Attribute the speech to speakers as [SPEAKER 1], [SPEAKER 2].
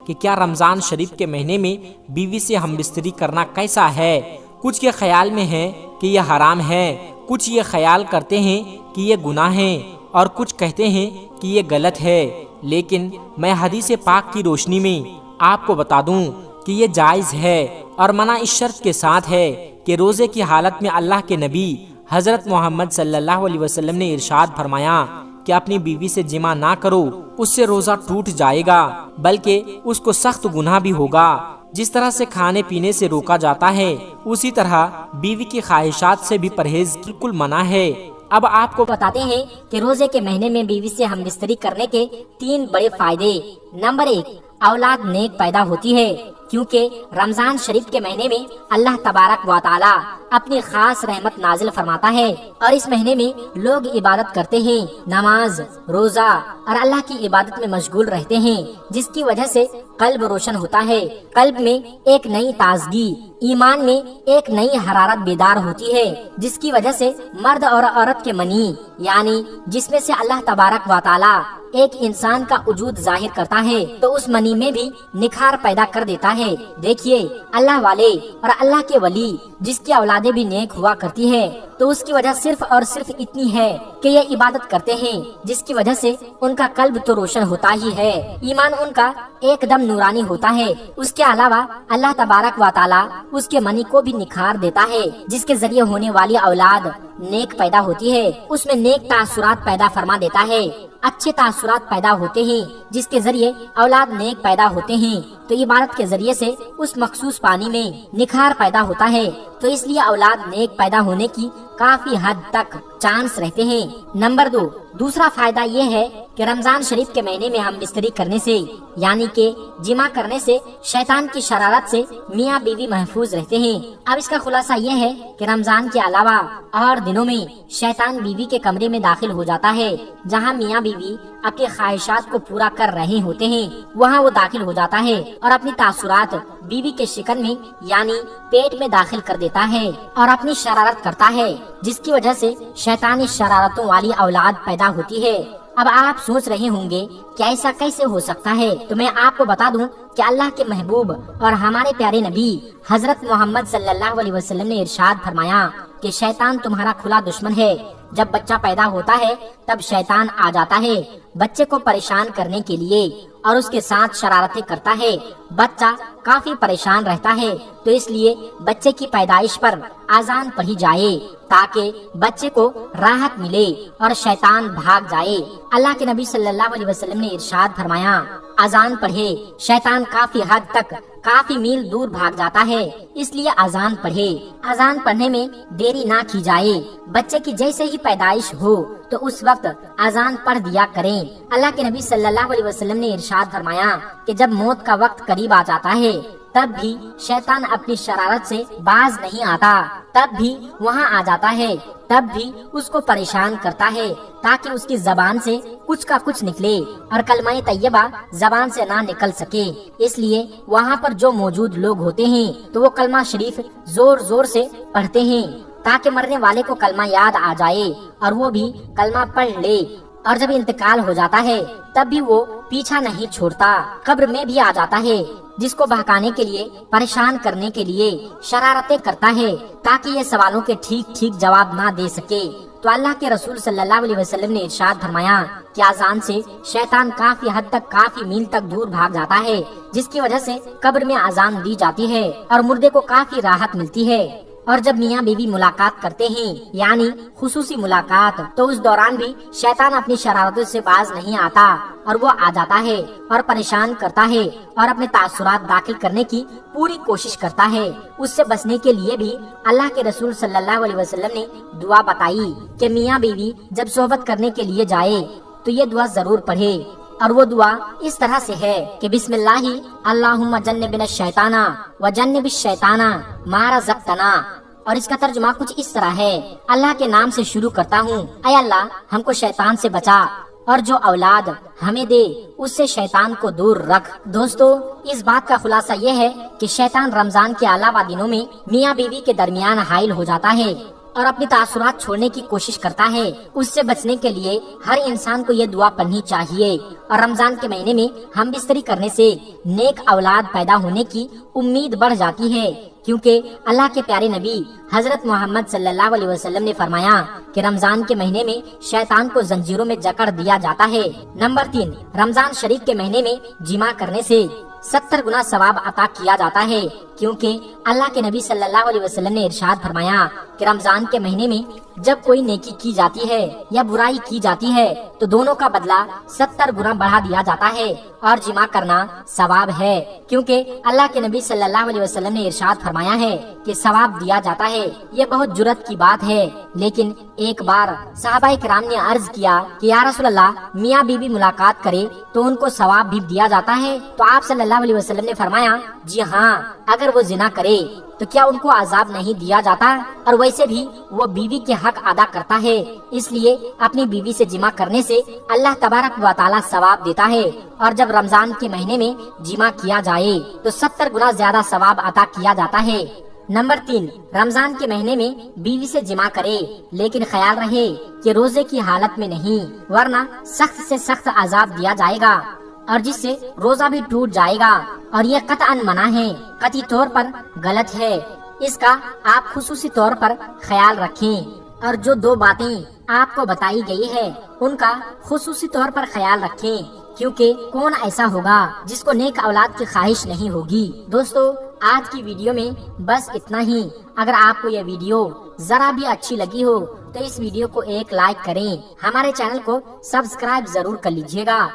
[SPEAKER 1] کہ کیا رمضان شریف کے مہینے میں بیوی سے ہم بستری کرنا کیسا ہے۔ کچھ کے خیال میں ہے کہ یہ حرام ہے، کچھ یہ خیال کرتے ہیں کہ یہ گناہ ہے، اور کچھ کہتے ہیں کہ یہ غلط ہے۔ لیکن میں حدیث پاک کی روشنی میں آپ کو بتا دوں کہ یہ جائز ہے، اور منع اس شرط کے ساتھ ہے کہ روزے کی حالت میں اللہ کے نبی حضرت محمد صلی اللہ علیہ وسلم نے ارشاد فرمایا کہ اپنی بیوی سے جمع نہ کرو، اس سے روزہ ٹوٹ جائے گا، بلکہ اس کو سخت گناہ بھی ہوگا۔ جس طرح سے کھانے پینے سے روکا جاتا ہے، اسی طرح بیوی کی خواہشات سے بھی پرہیز بالکل منع ہے۔ اب آپ کو
[SPEAKER 2] بتاتے ہیں کہ روزے کے مہینے میں بیوی سے ہم بستری کرنے کے 3 بڑے فائدے۔ نمبر 1، اولاد نیک پیدا ہوتی ہے، کیونکہ رمضان شریف کے مہینے میں اللہ تبارک و تعالی اپنی خاص رحمت نازل فرماتا ہے، اور اس مہینے میں لوگ عبادت کرتے ہیں، نماز، روزہ اور اللہ کی عبادت میں مشغول رہتے ہیں، جس کی وجہ سے قلب روشن ہوتا ہے، قلب میں ایک نئی تازگی، ایمان میں ایک نئی حرارت بیدار ہوتی ہے، جس کی وجہ سے مرد اور عورت کے منی یعنی جس میں سے اللہ تبارک و تعالی ایک انسان کا وجود ظاہر کرتا ہے تو اس منی میں بھی نکھار پیدا کر دیتا ہے۔ دیکھیے، اللہ والے اور اللہ کے ولی جس کی اولادیں بھی نیک ہوا کرتی ہے تو اس کی وجہ صرف اور صرف اتنی ہے کہ یہ عبادت کرتے ہیں، جس کی وجہ سے ان کا قلب تو روشن ہوتا ہی ہے، ایمان ان کا ایک دم نورانی ہوتا ہے۔ اس کے علاوہ اللہ تبارک و تعالی اس کے منی کو بھی نکھار دیتا ہے، جس کے ذریعے ہونے والی اولاد نیک پیدا ہوتی ہے، اس میں نیک تاثرات پیدا فرما دیتا ہے، اچھے تاثرات پیدا ہوتے ہیں، جس کے ذریعے اولاد نیک پیدا ہوتے ہیں، تو عبادت کے ذریعے سے اس مخصوص پانی میں نکھار پیدا ہوتا ہے، تو اس لیے اولاد نیک پیدا ہونے کی کافی حد تک چانس رہتے ہیں۔ نمبر 2، دوسرا فائدہ یہ ہے کہ رمضان شریف کے مہینے میں ہم بستری کرنے سے یعنی کہ جمع کرنے سے شیطان کی شرارت سے میاں بیوی محفوظ رہتے ہیں۔ اب اس کا خلاصہ یہ ہے کہ رمضان کے علاوہ اور دنوں میں شیطان بیوی کے کمرے میں داخل ہو جاتا ہے، جہاں میاں بیوی اپنی خواہشات کو پورا کر رہے ہوتے ہیں، وہاں وہ داخل ہو جاتا ہے اور اپنی تاثرات بیوی کے شکن میں یعنی پیٹ میں داخل کر دیتا ہے اور اپنی شرارت کرتا ہے، جس کی وجہ سے شیطانی شرارتوں والی اولاد پیدا ہوتی ہے۔ اب آپ سوچ رہے ہوں گے کہ ایسا کیسے ہو سکتا ہے، تو میں آپ کو بتا دوں کہ اللہ کے محبوب اور ہمارے پیارے نبی حضرت محمد صلی اللہ علیہ وسلم نے ارشاد فرمایا کہ شیطان تمہارا کھلا دشمن ہے۔ جب بچہ پیدا ہوتا ہے تب شیطان آ جاتا ہے بچے کو پریشان کرنے کے لیے اور اس کے ساتھ شرارتیں کرتا ہے، بچہ کافی پریشان رہتا ہے، تو اس لیے بچے کی پیدائش پر اذان پڑھی جائے تاکہ بچے کو راحت ملے اور شیطان بھاگ جائے۔ اللہ کے نبی صلی اللہ علیہ وسلم نے ارشاد فرمایا، اذان پڑھے، شیطان کافی حد تک کافی میل دور بھاگ جاتا ہے، اس لیے اذان پڑھے۔ اذان پڑھنے میں دیری نہ کی جائے، بچے کی جیسے ہی پیدائش ہو تو اس وقت اذان پڑھ دیا کریں۔ اللہ کے نبی صلی اللہ علیہ وسلم نے ارشاد فرمایا کہ جب موت کا وقت قریب آ جاتا ہے تب بھی شیطان اپنی شرارت سے باز نہیں آتا، تب بھی وہاں آ جاتا ہے، تب بھی اس کو پریشان کرتا ہے تاکہ اس کی زبان سے کچھ کا کچھ نکلے اور کلمہ طیبہ زبان سے نہ نکل سکے۔ اس لیے وہاں پر جو موجود لوگ ہوتے ہیں تو وہ کلمہ شریف زور زور سے پڑھتے ہیں تاکہ مرنے والے کو کلمہ یاد آ جائے اور وہ بھی کلمہ پڑھ لے، اور جب انتقال ہو جاتا ہے تب بھی وہ پیچھا نہیں چھوڑتا، قبر میں بھی آ جاتا ہے، جس کو بہکانے کے لیے، پریشان کرنے کے لیے شرارتیں کرتا ہے تاکہ یہ سوالوں کے ٹھیک ٹھیک جواب نہ دے سکے۔ تو اللہ کے رسول صلی اللہ علیہ وسلم نے ارشاد فرمایا کہ اذان سے شیطان کافی حد تک، کافی میل تک دور بھاگ جاتا ہے، جس کی وجہ سے قبر میں اذان دی جاتی ہے اور مردے کو کافی راحت ملتی ہے۔ اور جب میاں بیوی ملاقات کرتے ہیں یعنی خصوصی ملاقات، تو اس دوران بھی شیطان اپنی شرارتوں سے باز نہیں آتا اور وہ آ جاتا ہے اور پریشان کرتا ہے اور اپنے تاثرات داخل کرنے کی پوری کوشش کرتا ہے۔ اس سے بچنے کے لیے بھی اللہ کے رسول صلی اللہ علیہ وسلم نے دعا بتائی کہ میاں بیوی جب صحبت کرنے کے لیے جائے تو یہ دعا ضرور پڑھے، اور وہ دعا اس طرح سے ہے کہ بسم اللہ اللہم جنبنا الشیطان وجنب الشیطان ما رزقتنا، اور اس کا ترجمہ کچھ اس طرح ہے، اللہ کے نام سے شروع کرتا ہوں، اے اللہ ہم کو شیطان سے بچا اور جو اولاد ہمیں دے اس سے شیطان کو دور رکھ۔ دوستو، اس بات کا خلاصہ یہ ہے کہ شیطان رمضان کے علاوہ دنوں میں میاں بیوی کے درمیان حائل ہو جاتا ہے اور اپنی تاثرات چھوڑنے کی کوشش کرتا ہے، اس سے بچنے کے لیے ہر انسان کو یہ دعا پڑھنی چاہیے۔ اور رمضان کے مہینے میں ہم بستری کرنے سے نیک اولاد پیدا ہونے کی امید بڑھ جاتی ہے، کیونکہ اللہ کے پیارے نبی حضرت محمد صلی اللہ علیہ وسلم نے فرمایا کہ رمضان کے مہینے میں شیطان کو زنجیروں میں جکڑ دیا جاتا ہے۔ نمبر 3، رمضان شریف کے مہینے میں جماع کرنے سے 70 گنا ثواب عطا کیا جاتا ہے، کیونکہ اللہ کے نبی صلی اللہ علیہ وسلم نے ارشاد فرمایا کہ رمضان کے مہینے میں جب کوئی نیکی کی جاتی ہے یا برائی کی جاتی ہے تو دونوں کا بدلہ 70 گنا بڑھا دیا جاتا ہے، اور جماع کرنا ثواب ہے، کیونکہ اللہ کے نبی صلی اللہ علیہ وسلم نے ارشاد فرمایا ہے کہ ثواب دیا جاتا ہے۔ یہ بہت جرات کی بات ہے، لیکن ایک بار صحابہ کرام نے عرض کیا کہ یا رسول اللہ، میاں بیوی ملاقات کرے تو ان کو ثواب بھی دیا جاتا ہے؟ تو آپ صلی اللہ علیہ وسلم نے فرمایا جی ہاں، اگر وہ زنا کرے تو کیا ان کو عذاب نہیں دیا جاتا؟ اور ویسے بھی وہ بیوی کے حق ادا کرتا ہے، اس لیے اپنی بیوی سے جماع کرنے سے اللہ تبارک و تعالی ثواب دیتا ہے، اور جب رمضان کے مہینے میں جماع کیا جائے تو 70 گنا زیادہ ثواب عطا کیا جاتا ہے۔ نمبر 3، رمضان کے مہینے میں بیوی سے جماع کرے، لیکن خیال رہے کہ روزے کی حالت میں نہیں، ورنہ سخت سے سخت عذاب دیا جائے گا، اور جس سے روزہ بھی ٹوٹ جائے گا، اور یہ قطعاً منع ہے، قطعی طور پر غلط ہے۔ اس کا آپ خصوصی طور پر خیال رکھیں، اور جو 2 باتیں آپ کو بتائی گئی ہے ان کا خصوصی طور پر خیال رکھیں، کیونکہ کون ایسا ہوگا جس کو نیک اولاد کی خواہش نہیں ہوگی۔ دوستو، آج کی ویڈیو میں بس اتنا ہی۔ اگر آپ کو یہ ویڈیو ذرا بھی اچھی لگی ہو تو اس ویڈیو کو ایک لائک کریں، ہمارے چینل کو سبسکرائب ضرور کر لیجیے گا۔